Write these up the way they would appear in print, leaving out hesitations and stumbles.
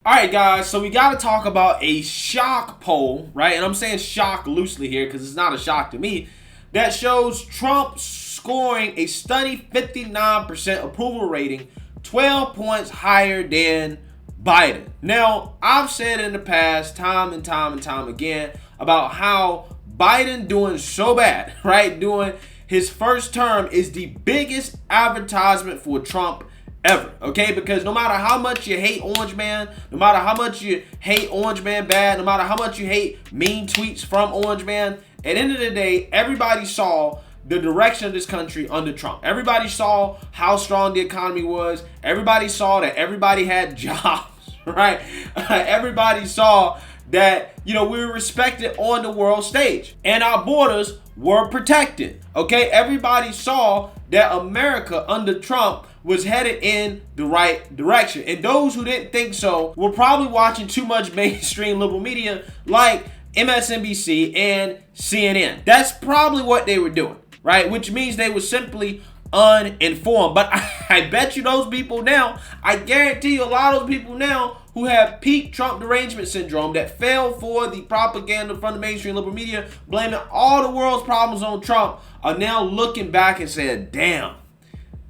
All right, guys, so we got to talk about a shock poll, right? And I'm saying shock loosely here because it's not a shock to me. That shows Trump scoring a stunning 59% approval rating, 12 points higher than Biden. Now, I've said in the past, time and time again, about how Biden doing so bad, right? Doing his first term is the biggest advertisement for Trump ever, okay? Because no matter how much you hate Orange Man, no matter how much you hate Orange Man bad, no matter how much you hate mean tweets from Orange Man, at the end of the day, everybody saw the direction of this country under Trump. Everybody saw how strong the economy was. Everybody saw that everybody had jobs, right? Everybody saw that, we were respected on the world stage and our borders were protected, okay? Everybody saw that America under Trump was headed in the right direction. And those who didn't think so were probably watching too much mainstream liberal media like MSNBC and CNN. That's probably what they were doing, right? Which means they were simply uninformed. But I bet you those people now, I guarantee you a lot of those people now who have peak Trump derangement syndrome that fell for the propaganda from the mainstream liberal media, blaming all the world's problems on Trump, are now looking back and saying, damn,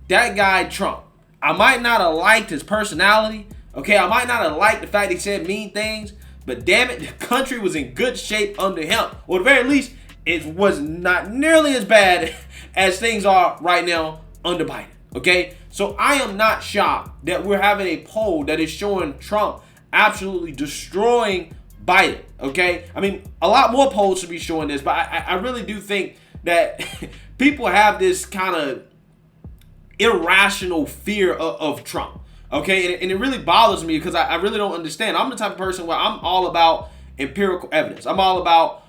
that guy Trump, I might not have liked his personality, okay? I might not have liked the fact he said mean things, but damn it, the country was in good shape under him. Or at the very least, it was not nearly as bad as things are right now under Biden, okay? So I am not shocked that we're having a poll that is showing Trump absolutely destroying Biden, okay? I mean, a lot more polls should be showing this, but I really do think that people have this kind of irrational fear of Trump, okay? And it really bothers me because I really don't understand. I'm the type of person where I'm all about empirical evidence. I'm all about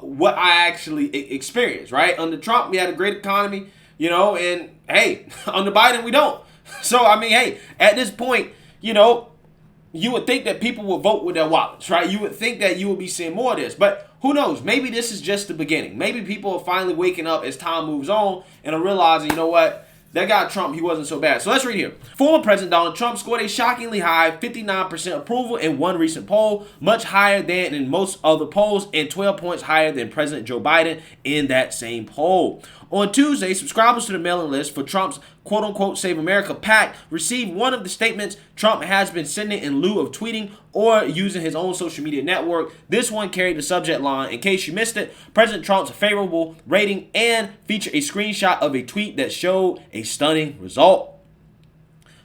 what I actually experienced, right? Under Trump, we had a great economy, and hey, under Biden, we don't. So, I mean, hey, at this point, you would think that people will vote with their wallets, right? You would think that you would be seeing more of this, but who knows? Maybe this is just the beginning. Maybe people are finally waking up as time moves on and are realizing, you know what? That guy Trump, he wasn't so bad. So let's read here. Former President Donald Trump scored a shockingly high 59% approval in one recent poll, much higher than in most other polls and 12 points higher than President Joe Biden in that same poll. On Tuesday, subscribers to the mailing list for Trump's quote-unquote Save America PAC received one of the statements Trump has been sending in lieu of tweeting or using his own social media network. This one carried the subject line, in case you missed it, President Trump's favorable rating, and featured a screenshot of a tweet that showed a stunning result.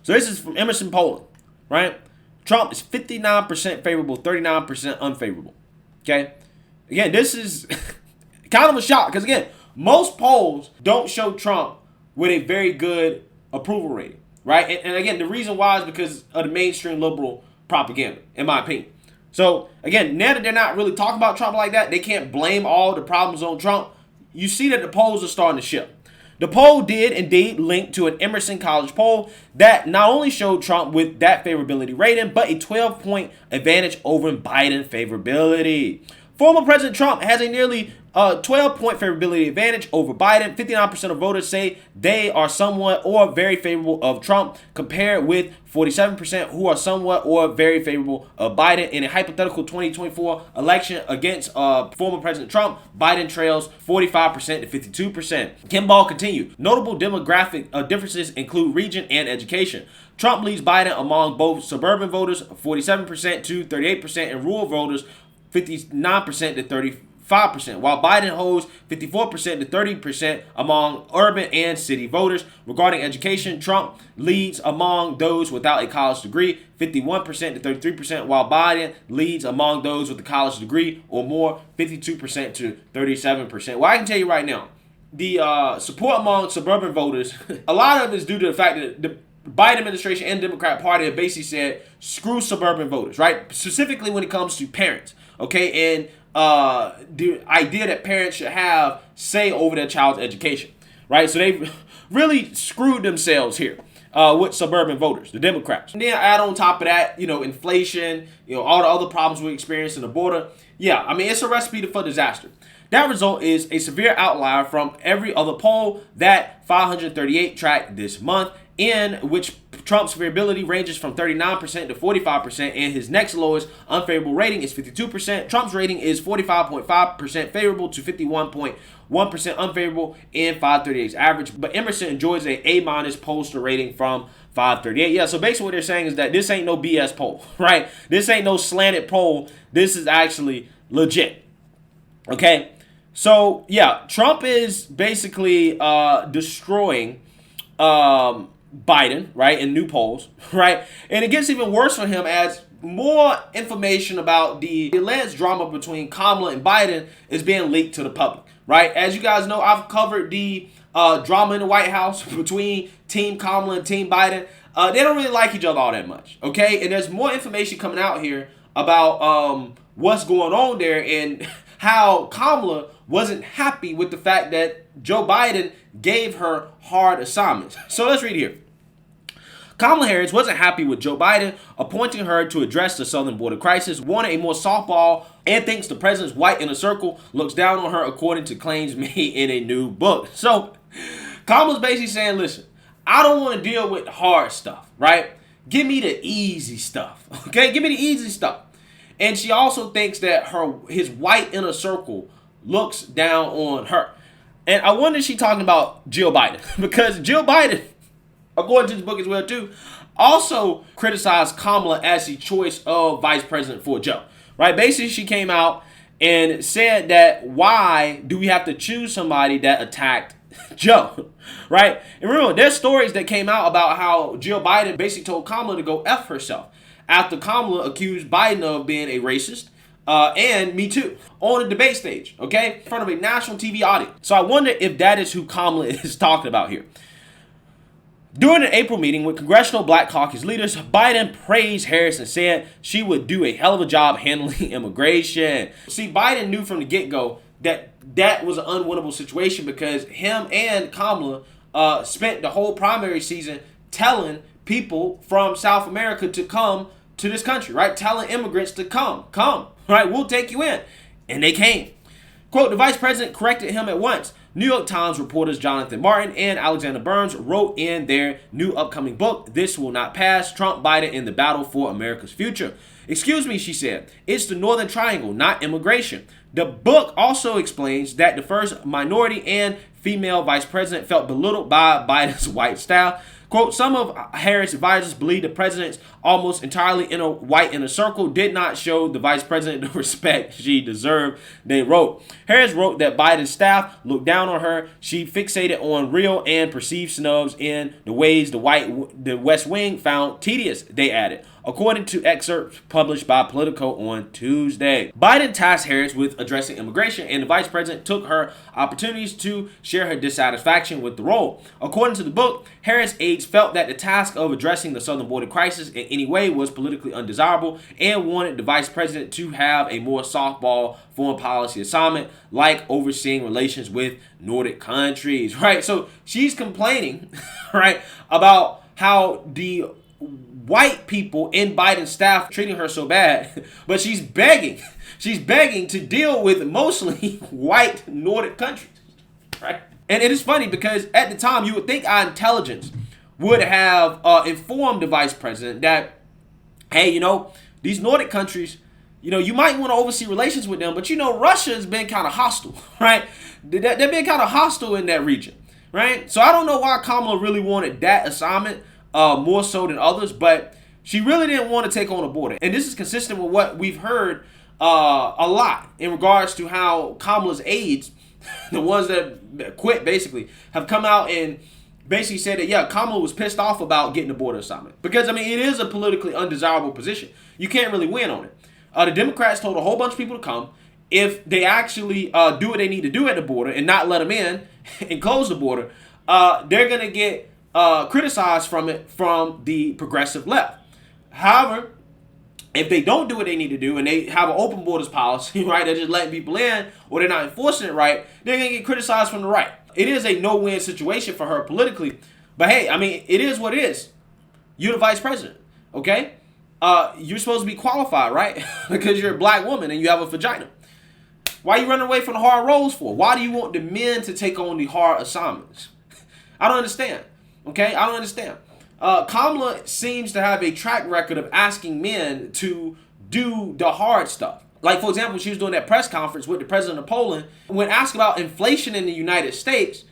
So this is from Emerson polling, right? Trump is 59% favorable, 39% unfavorable, okay? Again, this is kind of a shock because, again, most polls don't show Trump with a very good approval rating, right? And again, the reason why is because of the mainstream liberal propaganda, in my opinion. So again, now that they're not really talking about Trump like that, they can't blame all the problems on Trump. You see that the polls are starting to shift. The poll did indeed link to an Emerson college poll that not only showed Trump with that favorability rating, but a 12-point advantage over Biden favorability. Former President Trump has a nearly 12-point favorability advantage over Biden. 59% of voters say they are somewhat or very favorable of Trump, compared with 47% who are somewhat or very favorable of Biden. In a hypothetical 2024 election against former President Trump, Biden trails 45% to 52%. Kimball continued. Notable demographic differences include region and education. Trump leads Biden among both suburban voters, 47% to 38%, and rural voters, 59% to 35%, while Biden holds 54% to 30% among urban and city voters. Regarding education, Trump leads among those without a college degree, 51% to 33%, while Biden leads among those with a college degree or more, 52% to 37%. Well, I can tell you right now, the support among suburban voters, a lot of it is due to the fact that the Biden administration and Democrat Party have basically said, screw suburban voters, right? Specifically when it comes to parents, okay? And the idea that parents should have say over their child's education, right? So they've really screwed themselves here with suburban voters, the Democrats. And then add on top of that, inflation, all the other problems we experience in the border. Yeah, I mean, it's a recipe for disaster. That result is a severe outlier from every other poll that 538 tracked this month, in which Trump's favorability ranges from 39% to 45%, and his next lowest unfavorable rating is 52%. Trump's rating is 45.5% favorable to 51.1% unfavorable in 538's average. But Emerson enjoys a A- pollster rating from 538. Yeah, so basically what they're saying is that this ain't no BS poll, right? This ain't no slanted poll. This is actually legit. Okay? So, yeah, Trump is basically destroying Biden, right, in new polls, right? And it gets even worse for him as more information about the alleged drama between Kamala and Biden is being leaked to the public, right? As you guys know, I've covered the drama in the White House between Team Kamala and Team Biden. They don't really like each other all that much, okay? And there's more information coming out here about what's going on there and how Kamala wasn't happy with the fact that Joe Biden gave her hard assignments. So let's read here. Kamala Harris wasn't happy with Joe Biden appointing her to address the southern border crisis, wanted a more softball, and thinks the president's white inner circle looks down on her according to claims made in a new book. So Kamala's basically saying, listen, I don't want to deal with hard stuff, right? Give me the easy stuff, okay? Give me the easy stuff. And she also thinks that his white inner circle looks down on her. And I wonder if she's talking about Jill Biden, because Jill Biden, according to this book as well too, also criticized Kamala as the choice of vice president for Joe, right? Basically, she came out and said that why do we have to choose somebody that attacked Joe, right? And remember, there's stories that came out about how Jill Biden basically told Kamala to go F herself after Kamala accused Biden of being a racist, and Me Too, on a debate stage, okay, in front of a national TV audience. So I wonder if that is who Kamala is talking about here. During an April meeting with Congressional Black Caucus leaders, Biden praised Harris and said she would do a hell of a job handling immigration. See, Biden knew from the get-go that that was an unwinnable situation because him and Kamala spent the whole primary season telling people from South America to come to this country, right? Telling immigrants to come, right? We'll take you in. And they came. Quote, the vice president corrected him at once. New York Times reporters Jonathan Martin and Alexander Burns wrote in their new upcoming book, This Will Not Pass, Trump, Biden in the Battle for America's Future. Excuse me, she said. It's the Northern Triangle, not immigration. The book also explains that the first minority and female vice president felt belittled by Biden's white staff. Quote, some of Harris' advisors believe the president's almost entirely white inner circle did not show the vice president the respect she deserved, they wrote. Harris wrote that Biden's staff looked down on her. She fixated on real and perceived snubs in the ways the West Wing found tedious, they added, according to excerpts published by Politico on Tuesday. Biden tasked Harris with addressing immigration, and the vice president took her opportunities to share her dissatisfaction with the role. According to the book, Harris' aides felt that the task of addressing the southern border crisis in any way was politically undesirable and wanted the vice president to have a more softball foreign policy assignment, like overseeing relations with Nordic countries, right? So she's complaining, right, about how the white people in Biden's staff treating her so bad, but she's begging to deal with mostly white Nordic countries, right? And it is funny because at the time you would think our intelligence would have informed the vice president that, hey, these Nordic countries, you might want to oversee relations with them, but Russia has been kind of hostile, right? They've been kind of hostile in that region, right? So I don't know why Kamala really wanted that assignment more so than others, but she really didn't want to take on a border. And this is consistent with what we've heard a lot in regards to how Kamala's aides, the ones that quit basically, have come out and basically said that, yeah, Kamala was pissed off about getting the border assignment. Because, it is a politically undesirable position. You can't really win on it. The Democrats told a whole bunch of people to come. If they actually do what they need to do at the border and not let them in and close the border, they're going to get criticized from the progressive left. However, if they don't do what they need to do and they have an open borders policy, right, they're just letting people in or they're not enforcing it right, they're going to get criticized from the right. It is a no-win situation for her politically. But hey, it is what it is. You're the vice president, okay? You're supposed to be qualified, right? Because you're a black woman and you have a vagina. Why are you running away from the hard roles for? Why do you want the men to take on the hard assignments? I don't understand. Okay, I don't understand. Kamala seems to have a track record of asking men to do the hard stuff. Like, for example, she was doing that press conference with the president of Poland. When asked about inflation in the United States,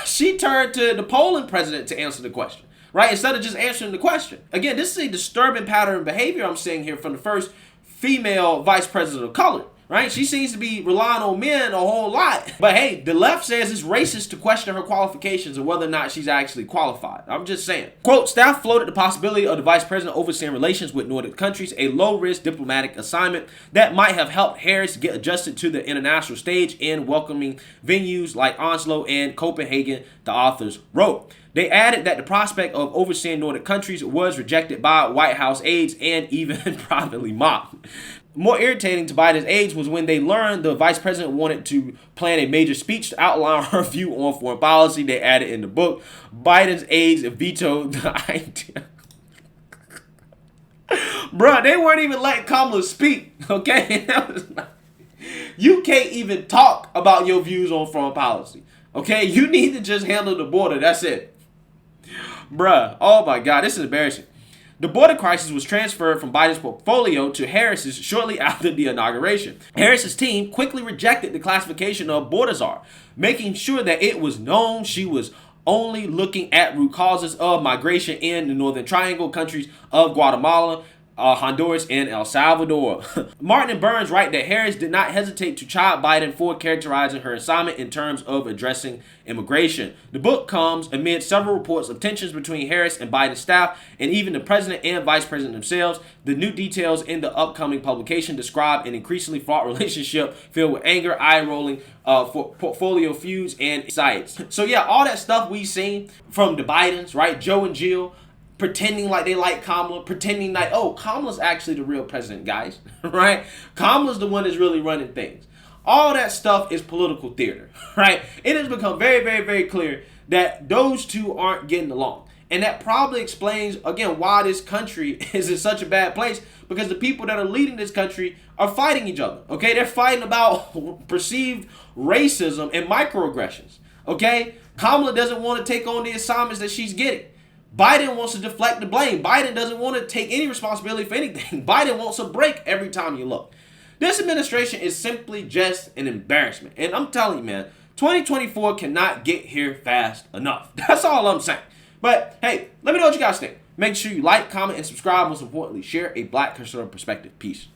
she turned to the Poland president to answer the question, right? Instead of just answering the question. Again, this is a disturbing pattern of behavior I'm seeing here from the first female vice president of color, right? She seems to be relying on men a whole lot. But hey, the left says it's racist to question her qualifications and whether or not she's actually qualified. I'm just saying. Quote, staff floated the possibility of the vice president overseeing relations with Nordic countries, a low-risk diplomatic assignment that might have helped Harris get adjusted to the international stage in welcoming venues like Oslo and Copenhagen, the authors wrote. They added that the prospect of overseeing Nordic countries was rejected by White House aides and even privately mocked. More irritating to Biden's aides was when they learned the vice president wanted to plan a major speech to outline her view on foreign policy. They added in the book, Biden's aides vetoed the idea. Bruh, they weren't even letting Kamala speak, okay? You can't even talk about your views on foreign policy, okay? You need to just handle the border. That's it. Bruh, oh my God, this is embarrassing. The border crisis was transferred from Biden's portfolio to Harris's shortly after the inauguration. Harris's team quickly rejected the classification of border czar, making sure that it was known she was only looking at root causes of migration in the Northern Triangle countries of Guatemala, Honduras, and El Salvador. Martin and Burns write that Harris did not hesitate to chide Biden for characterizing her assignment in terms of addressing immigration. The book comes amid several reports of tensions between Harris and Biden's staff, and even the president and vice president themselves. The new details in the upcoming publication describe an increasingly fraught relationship filled with anger, eye-rolling, for portfolio feuds, and sides. So yeah, all that stuff we've seen from the Bidens, right? Joe and Jill, pretending like they like Kamala, pretending like, oh, Kamala's actually the real president, guys, right? Kamala's the one that's really running things. All that stuff is political theater, right? It has become very, very, very clear that those two aren't getting along. And that probably explains, again, why this country is in such a bad place, because the people that are leading this country are fighting each other, okay? They're fighting about perceived racism and microaggressions, okay? Kamala doesn't want to take on the assignments that she's getting. Biden wants to deflect the blame. Biden doesn't want to take any responsibility for anything. Biden wants a break every time you look. This administration is simply just an embarrassment. And I'm telling you, man, 2024 cannot get here fast enough. That's all I'm saying. But hey, let me know what you guys think. Make sure you like, comment, and subscribe. Most importantly, share a Black conservative perspective. Peace.